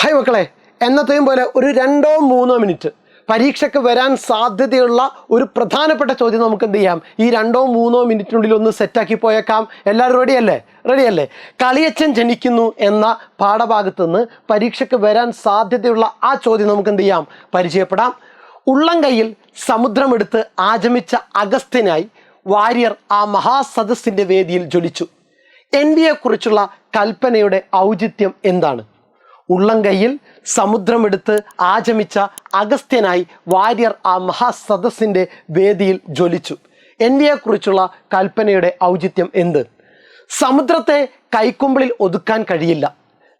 Hi മക്കളെ, എന്നത്തെയും പോലെ ഒരു 2-3 മിനിറ്റ് പരീക്ഷയ്ക്ക് വരാൻ സാധ്യതയുള്ള ഒരു പ്രധാനപ്പെട്ട ചോദ്യം നമുക്ക് എന്ത് ചെയ്യാം, ഈ 2-3 മിനിറ്റിനുള്ളിൽ ഒന്ന് സെറ്റാക്കി പോയേക്കാം. എല്ലാവരും റെഡിയല്ലേ? കളിയച്ഛൻ ജനിക്കുന്നു എന്ന പാഠഭാഗത്ത് നിന്ന് പരീക്ഷയ്ക്ക് വരാൻ സാധ്യതയുള്ള ആ ചോദ്യം നമുക്ക് എന്ത് ചെയ്യാം, പരിചയപ്പെടാം. ഉള്ളം കയ്യിൽ സമുദ്രമെടുത്ത് ആചമിച്ച അഗസ്ത്യനായി വാര്യർ ആ മഹാസദസ്സിൻ്റെ വേദിയിൽ ജ്വലിച്ചു. എൻവിയെക്കുറിച്ചുള്ള കൽപ്പനയുടെ ഔചിത്യം എന്താണ്? ഉള്ളം കയ്യിൽ സമുദ്രമെടുത്ത് ആചമിച്ച അഗസ്ത്യനായി വാര്യർ ആ മഹാസദസ്സിൻ്റെ വേദിയിൽ ജ്വലിച്ചു. എൻവിയെക്കുറിച്ചുള്ള കൽപ്പനയുടെ ഔചിത്യം എന്ത്? സമുദ്രത്തെ കൈക്കുമ്പിളിൽ ഒതുക്കാൻ കഴിയില്ല.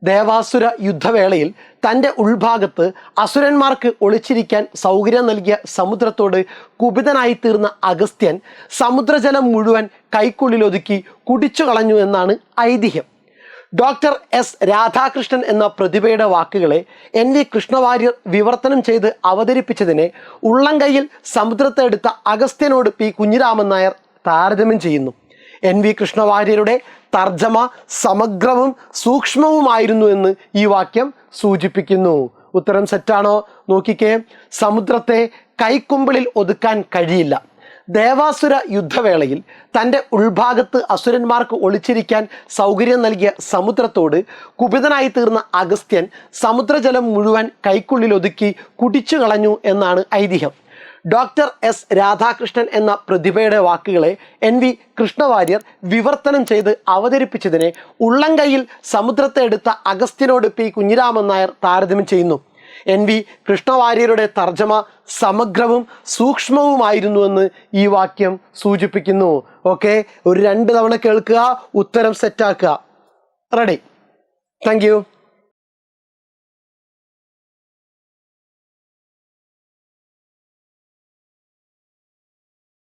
ദേവാസുര യുദ്ധവേളയിൽ തൻ്റെ ഉൾഭാഗത്ത് അസുരന്മാർക്ക് ഒളിച്ചിരിക്കാൻ സൗകര്യം നൽകിയ സമുദ്രത്തോട് കുപിതനായി തീർന്ന അഗസ്ത്യൻ സമുദ്രജലം മുഴുവൻ കൈക്കുള്ളിലൊതുക്കി കുടിച്ചു കളഞ്ഞു എന്നാണ് ഐതിഹ്യം. ഡോക്ടർ എസ് രാധാകൃഷ്ണൻ എന്ന പ്രതിഭയുടെ വാക്കുകളെ NV കൃഷ്ണവാര്യർ വിവർത്തനം ചെയ്ത് അവതരിപ്പിച്ചതിനെ ഉള്ളം കയ്യിൽ സമുദ്രത്തെ എടുത്ത അഗസ്ത്യനോട് P കുഞ്ഞിരാമൻ നായർ താരതമ്യം ചെയ്യുന്നു. NV കൃഷ്ണവാര്യരുടെ തർജ്ജമ സമഗ്രവും സൂക്ഷ്മവുമായിരുന്നു എന്ന് ഈ വാക്യം സൂചിപ്പിക്കുന്നു. ഉത്തരം സെറ്റാണോ? നോക്കിക്കേ, സമുദ്രത്തെ കൈക്കുമ്പിളിൽ ഒതുക്കാൻ കഴിയില്ല. ദേവാസുര യുദ്ധവേളയിൽ തൻ്റെ ഉൾഭാഗത്ത് അസുരന്മാർക്ക് ഒളിച്ചിരിക്കാൻ സൗകര്യം നൽകിയ സമുദ്രത്തോട് കുപിതനായി തീർന്ന അഗസ്ത്യൻ സമുദ്രജലം മുഴുവൻ കൈക്കുള്ളിലൊതുക്കി കുടിച്ചു കളഞ്ഞു എന്നാണ് ഐതിഹ്യം. ഡോക്ടർ എസ് രാധാകൃഷ്ണൻ എന്ന പ്രതിഭയുടെ വാക്കുകളെ NV കൃഷ്ണവാര്യർ വിവർത്തനം ചെയ്ത് അവതരിപ്പിച്ചതിനെ ഉള്ളം കയ്യിൽ സമുദ്രത്തെ എടുത്ത അഗസ്ത്യനോട് P കുഞ്ഞിരാമൻ നായർ താരതമ്യം ചെയ്യുന്നു. NV കൃഷ്ണവാര്യരുടെ തർജ്ജമ സമഗ്രവും സൂക്ഷ്മവുമായിരുന്നുവെന്ന് ഈ വാക്യം സൂചിപ്പിക്കുന്നു. ഓക്കെ, ഒരു 2 തവണ കേൾക്കുക, ഉത്തരം സെറ്റാക്കുക. റെഡി? Thank you.